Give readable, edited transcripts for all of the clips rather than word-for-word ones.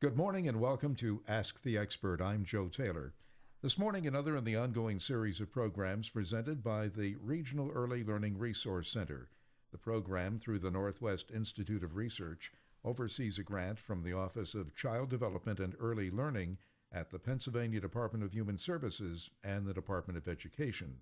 Good morning and welcome to Ask the Expert. I'm Joe Taylor. This morning, another in the ongoing series of programs presented by the Regional Early Learning Resource Center. The program, through the Northwest Institute of Research, oversees a grant from the Office of Child Development and Early Learning at the Pennsylvania Department of Human Services and the Department of Education.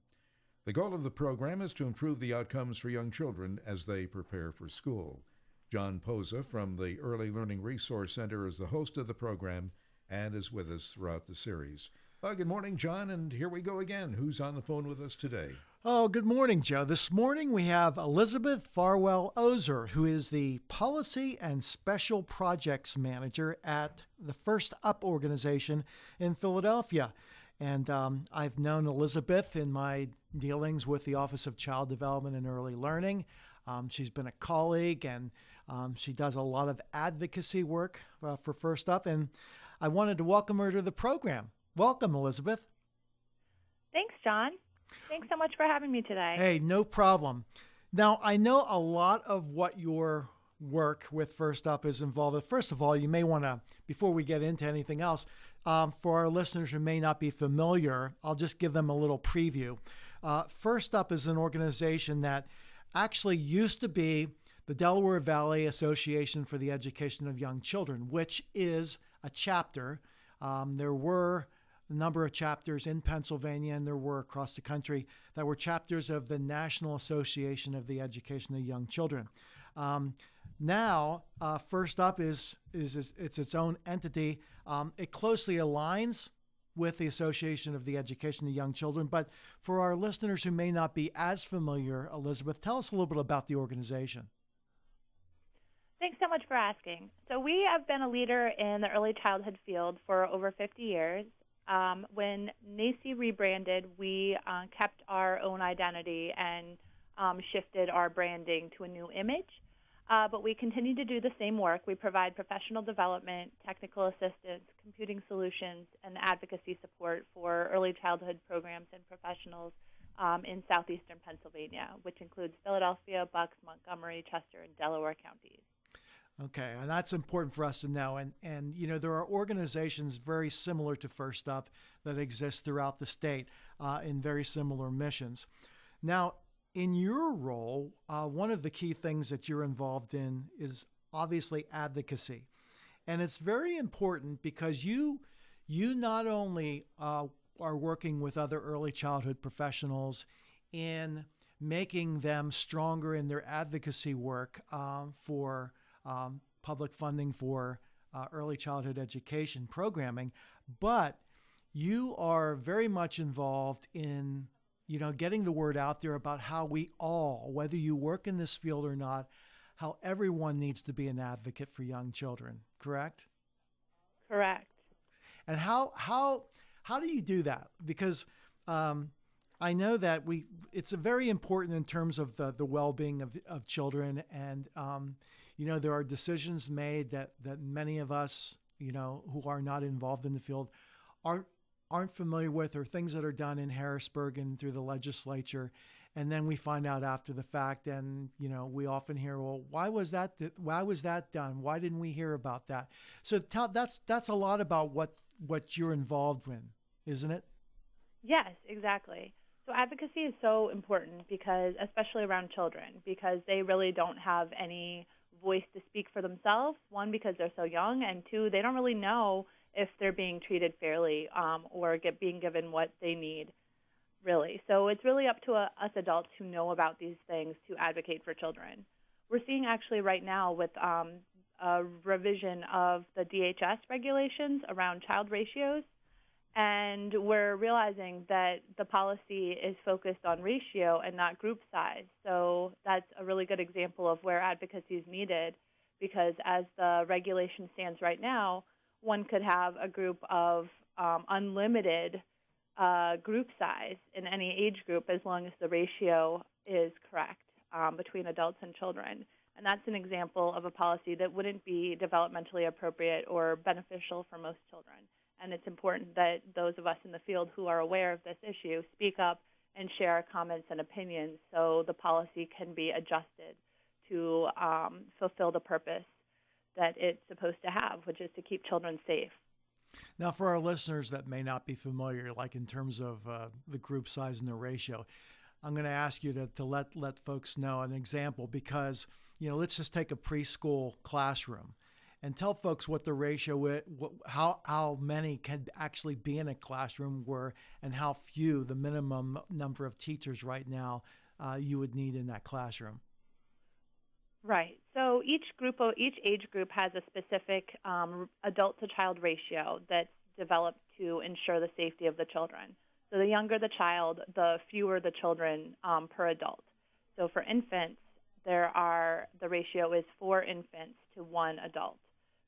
The goal of the program is to improve the outcomes for young children as they prepare for school. John Poza from the Early Learning Resource Center is the host of the program and is with us throughout the series. Good morning, John, and here we go again. Who's on the phone with us today? Oh, good morning, Joe. This morning we have Elizabeth Farwell-Ozer, who is the Policy and Special Projects Manager at the First Up organization in Philadelphia. And I've known Elizabeth in my dealings with the Office of Child Development and Early Learning. She's been a colleague, and she does a lot of advocacy work for First Up, and I wanted to welcome her to the program. Welcome, Elizabeth. Thanks, John. Thanks so much for having me today. Hey, no problem. Now, I know a lot of what your work with First Up is involved with. First of all, you may want to, before we get into anything else, for our listeners who may not be familiar, I'll just give them a little preview. First Up is an organization that actually used to be the Delaware Valley Association for the Education of Young Children, which is a chapter. There were a number of chapters in Pennsylvania, and there were across the country that were chapters of the National Association of the Education of Young Children. Now, First Up is its own entity. It closely aligns with the Association of the Education of Young Children. But for our listeners who may not be as familiar, Elizabeth, tell us a little bit about the organization. Thanks so much for asking. So we have been a leader in the early childhood field for over 50 years. When NACI rebranded, we kept our own identity and shifted our branding to a new image. But we continue to do the same work. We provide professional development, technical assistance, computing solutions, and advocacy support for early childhood programs and professionals in southeastern Pennsylvania, which includes Philadelphia, Bucks, Montgomery, Chester, and Delaware counties. Okay, and that's important for us to know. And you know, there are organizations very similar to First Up that exist throughout the state in very similar missions. Now, in your role, one of the key things that you're involved in is obviously advocacy. And it's very important because you not only are working with other early childhood professionals in making them stronger in their advocacy work for public funding for early childhood education programming, but you are very much involved in getting the word out there about how we all, whether you work in this field or not, how everyone needs to be an advocate for young children, correct? Correct. And how do you do that? Because I know that it's a very important in terms of the well-being of children, and there are decisions made that many of us, who are not involved in the field aren't familiar with, or things that are done in Harrisburg and through the legislature. And then we find out after the fact, and we often hear, well, why was that done? Why didn't we hear about that? So that's a lot about what you're involved in, isn't it? Yes, exactly. So advocacy is so important because, especially around children, because they really don't have any voice to speak for themselves. One, because they're so young, and two, they don't really know if they're being treated fairly or being given what they need, really. So it's really up to us adults who know about these things to advocate for children. We're seeing actually right now with a revision of the DHS regulations around child ratios, and we're realizing that the policy is focused on ratio and not group size. So that's a really good example of where advocacy is needed, because as the regulation stands right now, one could have a group of unlimited group size in any age group as long as the ratio is correct between adults and children. And that's an example of a policy that wouldn't be developmentally appropriate or beneficial for most children. And it's important that those of us in the field who are aware of this issue speak up and share our comments and opinions so the policy can be adjusted to fulfill the purpose that it's supposed to have, which is to keep children safe. Now, for our listeners that may not be familiar, like in terms of the group size and the ratio, I'm going to ask you to let folks know an example because, let's just take a preschool classroom and tell folks what the ratio, how many can actually be in a classroom and how few, the minimum number of teachers right now you would need in that classroom. Right. So each age group has a specific adult to child ratio that's developed to ensure the safety of the children. So the younger the child, the fewer the children per adult. So for infants, the ratio is 4 infants to 1 adult.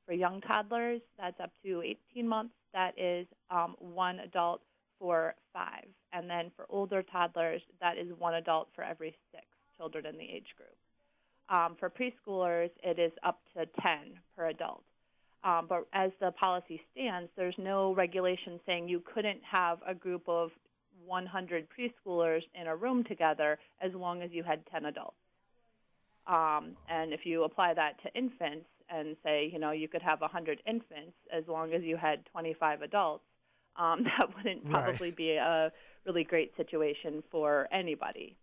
For young toddlers, that's up to 18 months. That is 1 adult for 5. And then for older toddlers, that is 1 adult for every 6 children in the age group. For preschoolers, it is up to 10 per adult. But as the policy stands, there's no regulation saying you couldn't have a group of 100 preschoolers in a room together as long as you had 10 adults. And if you apply that to infants and say, you could have 100 infants as long as you had 25 adults, that wouldn't probably be a really great situation for anybody.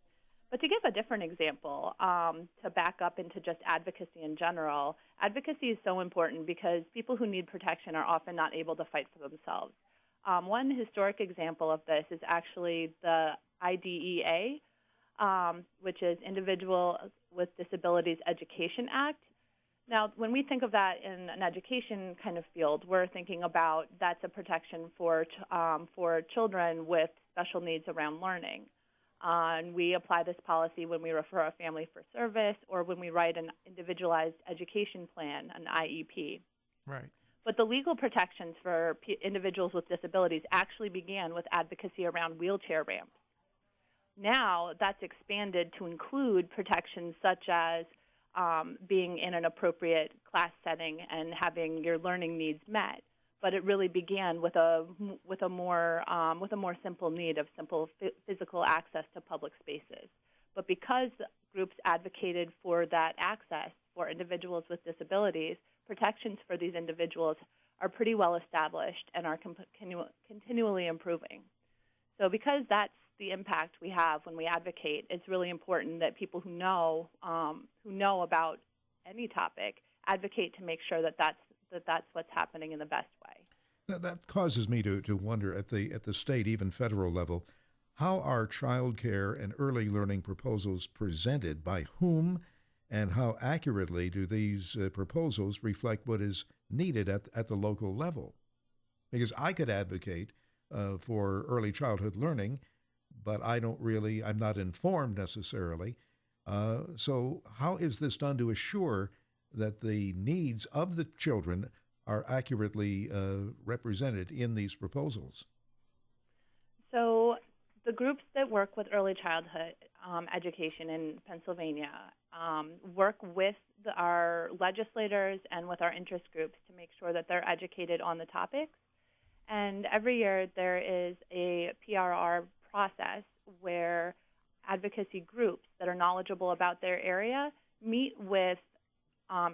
But to give a different example, to back up into just advocacy in general, advocacy is so important because people who need protection are often not able to fight for themselves. One historic example of this is actually the IDEA, which is Individuals with Disabilities Education Act. Now, when we think of that in an education kind of field, we're thinking about that's a protection for children with special needs around learning. And we apply this policy when we refer a family for service or when we write an individualized education plan, an IEP. Right. But the legal protections for individuals with disabilities actually began with advocacy around wheelchair ramps. Now that's expanded to include protections such as being in an appropriate class setting and having your learning needs met. But it really began with a more simple need of simple physical access to public spaces. But because groups advocated for that access for individuals with disabilities, protections for these individuals are pretty well established and are continually improving. So because that's the impact we have when we advocate, it's really important that people who know about any topic advocate to make sure that that's what's happening in the best way. Now, that causes me to wonder at the state, even federal level, how are child care and early learning proposals presented by whom, and how accurately do these proposals reflect what is needed at the local level? Because I could advocate for early childhood learning, but I'm not informed necessarily. So how is this done to assure that the needs of the children are accurately represented in these proposals? So the groups that work with early childhood education in Pennsylvania work with our legislators and with our interest groups to make sure that they're educated on the topics. And every year there is a PRR process where advocacy groups that are knowledgeable about their area meet with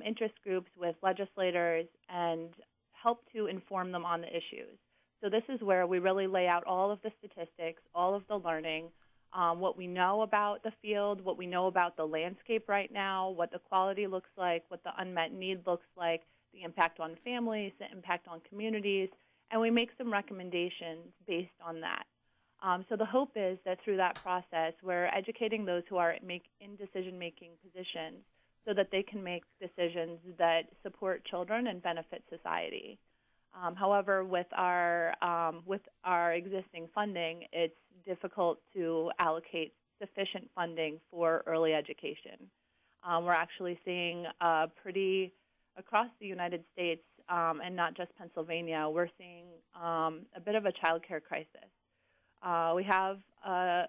interest groups, with legislators, and help to inform them on the issues. So this is where we really lay out all of the statistics, all of the learning, what we know about the field, what we know about the landscape right now, what the quality looks like, what the unmet need looks like, the impact on families, the impact on communities, and we make some recommendations based on that. So the hope is that through that process, we're educating those who are in decision-making positions so that they can make decisions that support children and benefit society. However, with our existing funding, it's difficult to allocate sufficient funding for early education. We're actually seeing across the United States, and not just Pennsylvania, we're seeing a bit of a child care crisis. We have a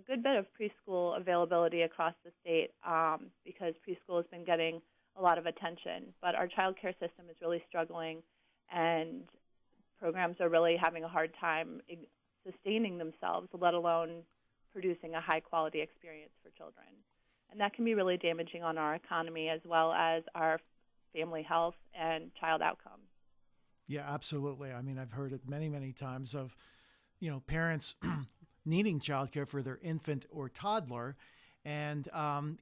good bit of preschool availability across the state because preschool has been getting a lot of attention, but our child care system is really struggling, and programs are really having a hard time sustaining themselves, let alone producing a high-quality experience for children. And that can be really damaging on our economy as well as our family health and child outcomes. Yeah, absolutely. I mean, I've heard it many, many times of, parents needing childcare for their infant or toddler, and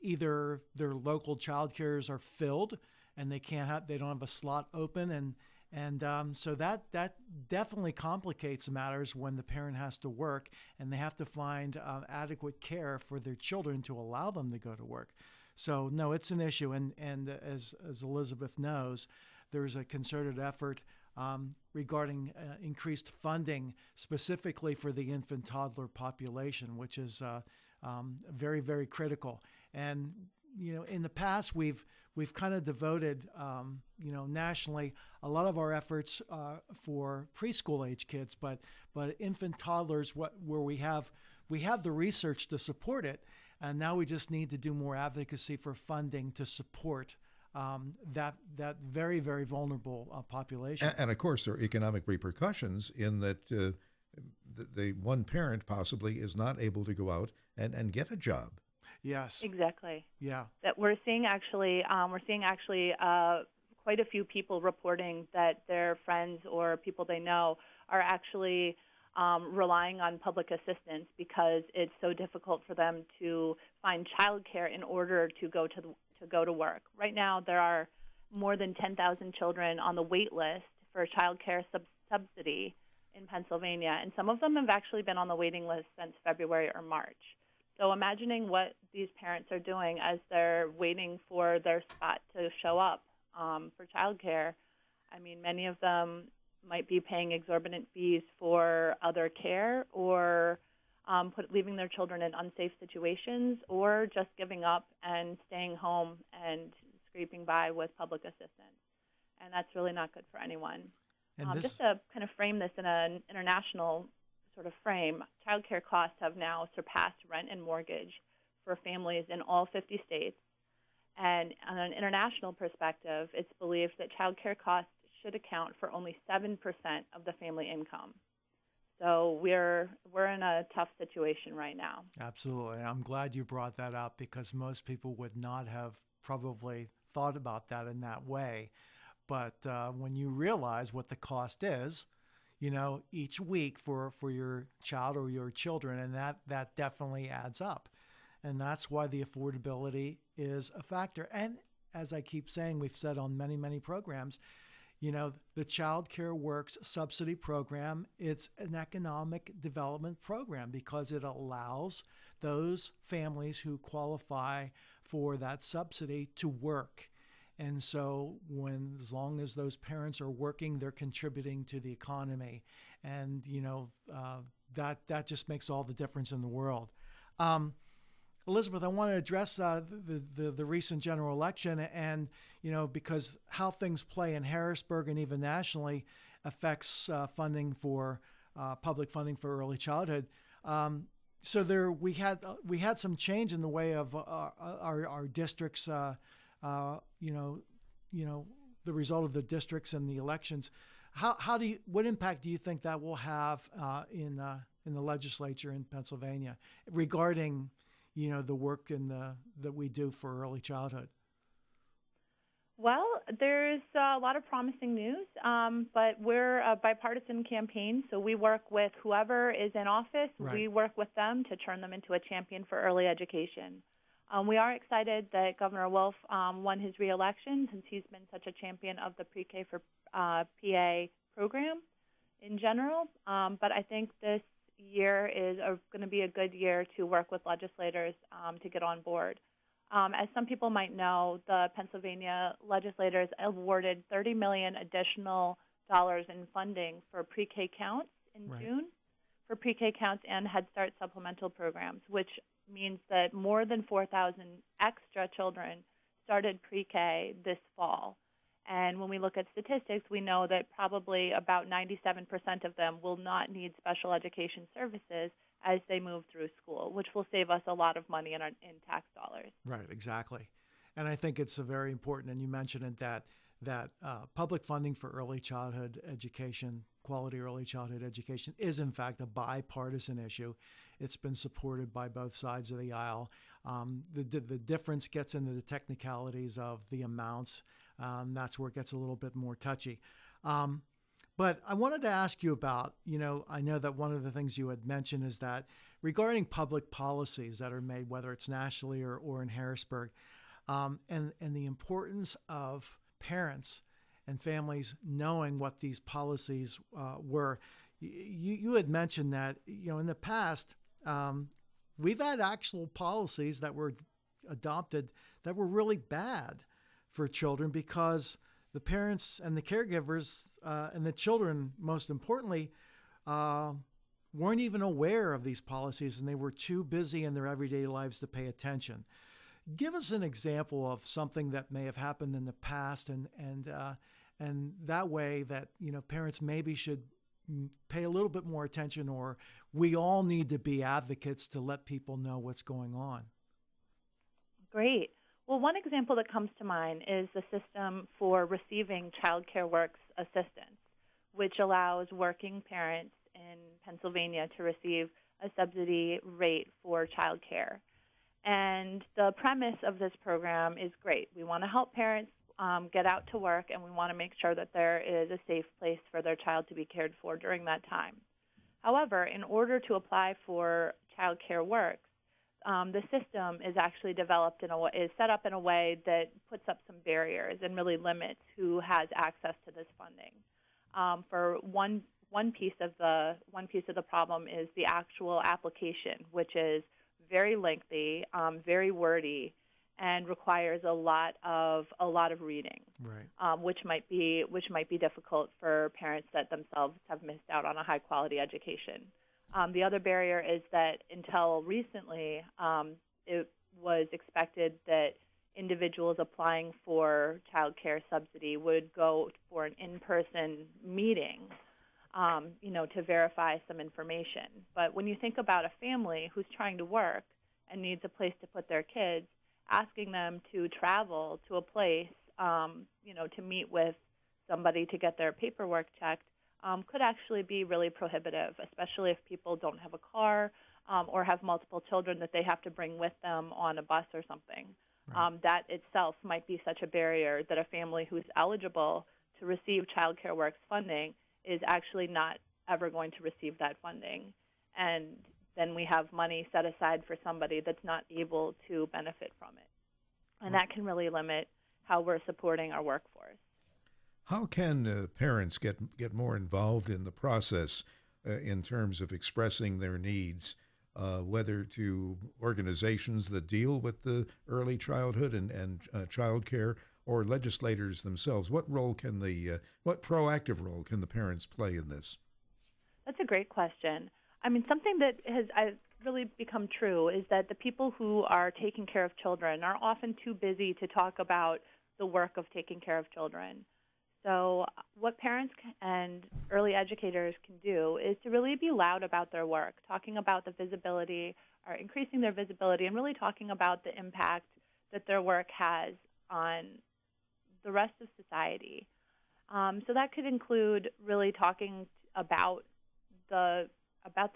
either their local childcares are filled and they don't have a slot open, and so that definitely complicates matters when the parent has to work and they have to find adequate care for their children to allow them to go to work. So no, it's an issue, and as Elizabeth knows, there's a concerted effort regarding increased funding specifically for the infant toddler population, which is very, very critical. And in the past, we've kind of devoted, nationally, a lot of our efforts for preschool age kids, but infant toddlers, where we have the research to support it, and now we just need to do more advocacy for funding to support that very, very vulnerable population. And of course, there are economic repercussions in that the one parent possibly is not able to go out and get a job. Yes. Exactly. Yeah. That we're seeing actually quite a few people reporting that their friends or people they know are actually relying on public assistance because it's so difficult for them to find childcare in order to go to work. Right now, there are more than 10,000 children on the wait list for childcare subsidy in Pennsylvania, and some of them have actually been on the waiting list since February or March. So imagining what these parents are doing as they're waiting for their spot to show up for childcare. I mean, many of them might be paying exorbitant fees for other care, or leaving their children in unsafe situations, or just giving up and staying home and scraping by with public assistance. And that's really not good for anyone. Just to kind of frame this in an international sort of frame, childcare costs have now surpassed rent and mortgage for families in all 50 states. And on an international perspective, it's believed that childcare costs should account for only 7% of the family income. So we're in a tough situation right now. Absolutely. I'm glad you brought that up, because most people would not have probably thought about that in that way. But when you realize what the cost is, each week for your child or your children, and that definitely adds up. And that's why the affordability is a factor. And as I keep saying, we've said on many, many programs, the Child Care Works subsidy program, it's an economic development program because it allows those families who qualify for that subsidy to work. And so as long as those parents are working, they're contributing to the economy. And, that just makes all the difference in the world. Elizabeth, I want to address the recent general election, and because how things play in Harrisburg and even nationally affects funding for public funding for early childhood. So we had some change in the way of our districts. The result of the districts and the elections. What impact do you think that will have in the legislature in Pennsylvania regarding the work that we do for early childhood? Well, there's a lot of promising news, but we're a bipartisan campaign, so we work with whoever is in office. Right. We work with them to turn them into a champion for early education. We are excited that Governor Wolf won his re-election, since he's been such a champion of the pre-K for PA program in general. But I think this year is going to be a good year to work with legislators to get on board. As some people might know, the Pennsylvania legislators awarded $30 million additional dollars in funding for pre-K counts in Right. June, for pre-K counts and Head Start supplemental programs, which means that more than 4,000 extra children started pre-K this fall. And when we look at statistics, we know that probably about 97% of them will not need special education services as they move through school, which will save us a lot of money in tax dollars. Right, exactly. And I think it's a very important, and you mentioned it, that public funding for early childhood education, quality early childhood education, is in fact a bipartisan issue. It's been supported by both sides of the aisle. The difference gets into the technicalities of the amounts That's where it gets a little bit more touchy. But I wanted to ask you about, I know that one of the things you had mentioned is that regarding public policies that are made, whether it's nationally or in Harrisburg, and the importance of parents and families knowing what these policies were. You had mentioned that, in the past, we've had actual policies that were adopted that were really bad for children because the parents and the caregivers and the children, most importantly, weren't even aware of these policies, and they were too busy in their everyday lives to pay attention. Give us an example of something that may have happened in the past, and that way that parents maybe should pay a little bit more attention, or we all need to be advocates to let people know what's going on. Great. Well, one example that comes to mind is the system for receiving Child Care Works assistance, which allows working parents in Pennsylvania to receive a subsidy rate for child care. And the premise of this program is great. We want to help parents get out to work, and we want to make sure that there is a safe place for their child to be cared for during that time. However, in order to apply for Child Care Works, the system is actually developed is set up in a way that puts up some barriers and really limits who has access to this funding. For one piece of the problem is the actual application, which is very lengthy, very wordy, and requires a lot of reading, right. Which might be difficult for parents that themselves have missed out on a high quality education. The other barrier is that until recently, it was expected that individuals applying for child care subsidy would go for an in-person meeting, to verify some information. But when you think about a family who's trying to work and needs a place to put their kids, asking them to travel to a place, to meet with somebody to get their paperwork checked, could actually be really prohibitive, especially if people don't have a car or have multiple children that they have to bring with them on a bus or something. Right. That itself might be such a barrier that a family who's eligible to receive Child Care Works funding is actually not ever going to receive that funding. And then we have money set aside for somebody that's not able to benefit from it. And that can really limit how we're supporting our workforce. How can parents get more involved in the process in terms of expressing their needs, whether to organizations that deal with the early childhood and child care, or legislators themselves? What proactive role can the parents play in this? That's a great question. I mean, something that has really become true is that the people who are taking care of children are often too busy to talk about the work of taking care of children. So what parents and early educators can do is to really be loud about their work, talking about the visibility or increasing their visibility, and really talking about the impact that their work has on the rest of society. So that could include really talking about the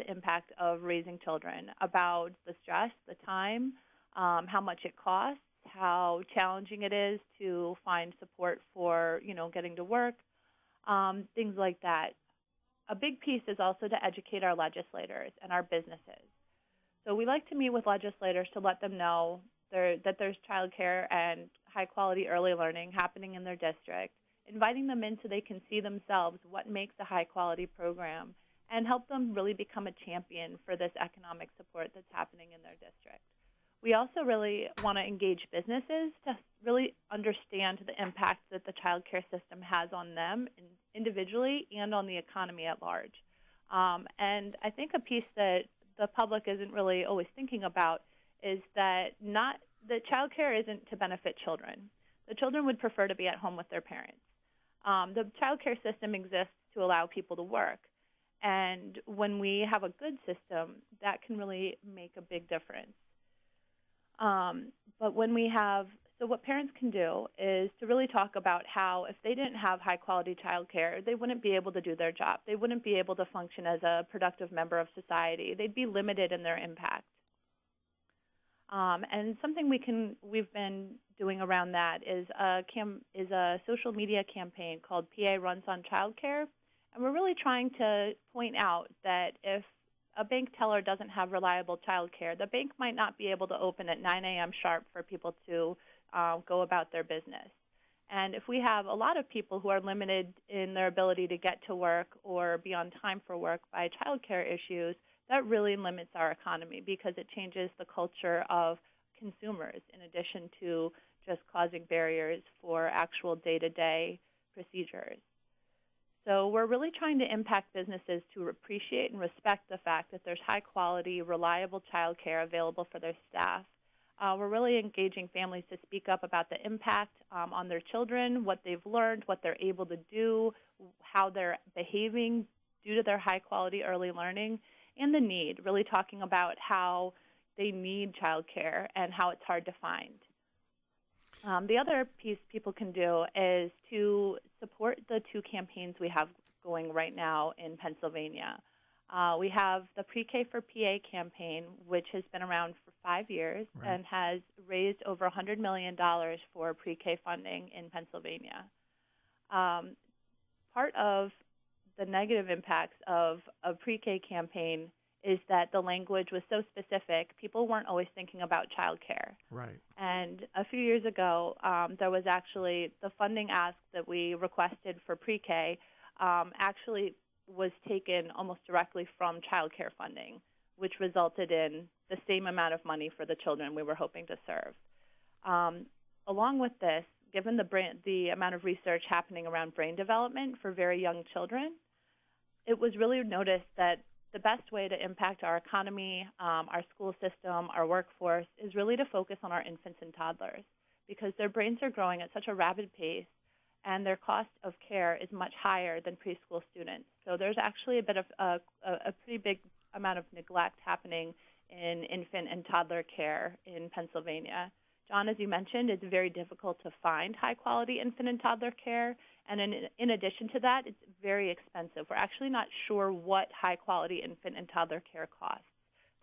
impact of raising children, about the stress, the time, how much it costs, how challenging it is to find support for, getting to work, things like that. A big piece is also to educate our legislators and our businesses. So we like to meet with legislators to let them know that there's childcare and high-quality early learning happening in their district, inviting them in so they can see themselves what makes a high-quality program, and help them really become a champion for this economic support that's happening in their district. We also really want to engage businesses to really understand the impact that the child care system has on them individually and on the economy at large. And I think a piece that the public isn't really always thinking about is that child care isn't to benefit children. The children would prefer to be at home with their parents. The child care system exists to allow people to work. And when we have a good system, that can really make a big difference. So what parents can do is to really talk about how if they didn't have high-quality child care, they wouldn't be able to do their job. They wouldn't be able to function as a productive member of society. They'd be limited in their impact. And something we've been doing around that is a social media campaign called PA Runs on Childcare, and we're really trying to point out that if a bank teller doesn't have reliable childcare, the bank might not be able to open at 9 a.m. sharp for people to go about their business. And if we have a lot of people who are limited in their ability to get to work or be on time for work by childcare issues, that really limits our economy because it changes the culture of consumers in addition to just causing barriers for actual day-to-day procedures. So we're really trying to impact businesses to appreciate and respect the fact that there's high-quality, reliable childcare available for their staff. We're really engaging families to speak up about the impact on their children, what they've learned, what they're able to do, how they're behaving due to their high-quality early learning, and the need, really talking about how they need childcare and how it's hard to find. The other piece people can do is to support the two campaigns we have going right now in Pennsylvania. We have the Pre-K for PA campaign, which has been around for 5 years and has raised over $100 million for pre-K funding in Pennsylvania. Part of the negative impacts of a pre-K campaign is that the language was so specific, people weren't always thinking about childcare. Right. And a few years ago, there was actually the funding ask that we requested for pre-K actually was taken almost directly from childcare funding, which resulted in the same amount of money for the children we were hoping to serve. Along with this, given the amount of research happening around brain development for very young children, it was really noticed that the best way to impact our economy, our school system, our workforce, is really to focus on our infants and toddlers because their brains are growing at such a rapid pace and their cost of care is much higher than preschool students. So there's actually a bit of a pretty big amount of neglect happening in infant and toddler care in Pennsylvania. John, as you mentioned, it's very difficult to find high-quality infant and toddler care, and in addition to that, it's very expensive. We're actually not sure what high-quality infant and toddler care costs.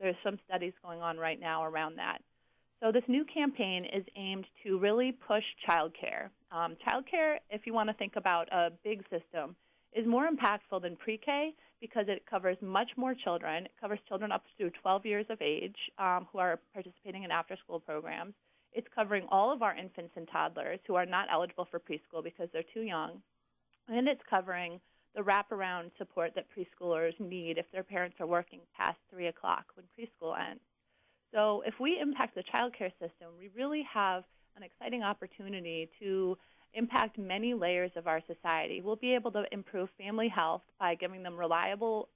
There's some studies going on right now around that. So this new campaign is aimed to really push childcare. Childcare, if you want to think about a big system, is more impactful than pre-K because it covers much more children. It covers children up to 12 years of age who are participating in after-school programs. It's covering all of our infants and toddlers who are not eligible for preschool because they're too young. And it's covering the wraparound support that preschoolers need if their parents are working past 3 o'clock when preschool ends. So if we impact the child care system, we really have an exciting opportunity to impact many layers of our society. We'll be able to improve family health by giving them reliable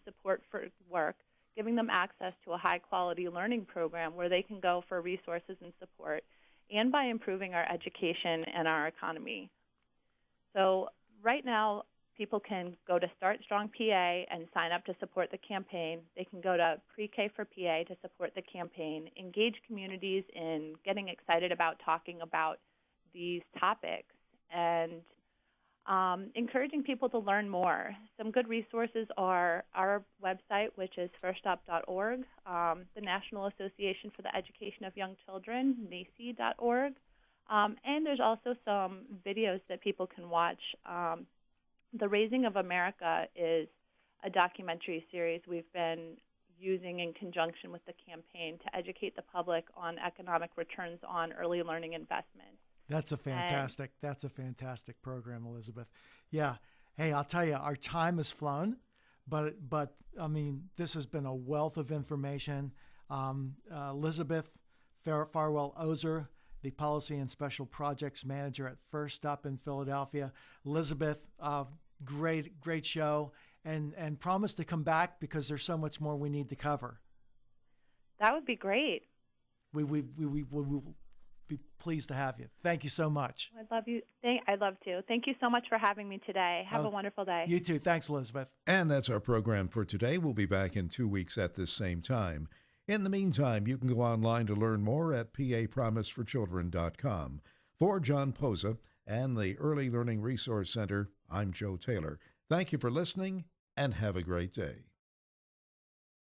support for work, giving them access to a high-quality learning program where they can go for resources and support, and by improving our education and our economy. So right now, people can go to Start Strong PA and sign up to support the campaign. They can go to Pre-K for PA to support the campaign, engage communities in getting excited about talking about these topics, and encouraging people to learn more. Some good resources are our website, which is firstup.org, the National Association for the Education of Young Children, NACY.org, and there's also some videos that people can watch. The Raising of America is a documentary series we've been using in conjunction with the campaign to educate the public on economic returns on early learning investments. That's a fantastic program, Elizabeth. Yeah. Hey, I'll tell you, our time has flown, but I mean, this has been a wealth of information. Elizabeth Farwell-Ozer, the Policy and Special Projects Manager at First Up in Philadelphia. Elizabeth, great show, and promise to come back because there's so much more we need to cover. That would be great. We will be pleased to have you. Thank you so much. I'd love to. Thank you so much for having me today. Have a wonderful day. You too. Thanks, Elizabeth. And that's our program for today. We'll be back in 2 weeks at this same time. In the meantime, you can go online to learn more at papromiseforchildren.com. For John Posa and the Early Learning Resource Center, I'm Joe Taylor. Thank you for listening and have a great day.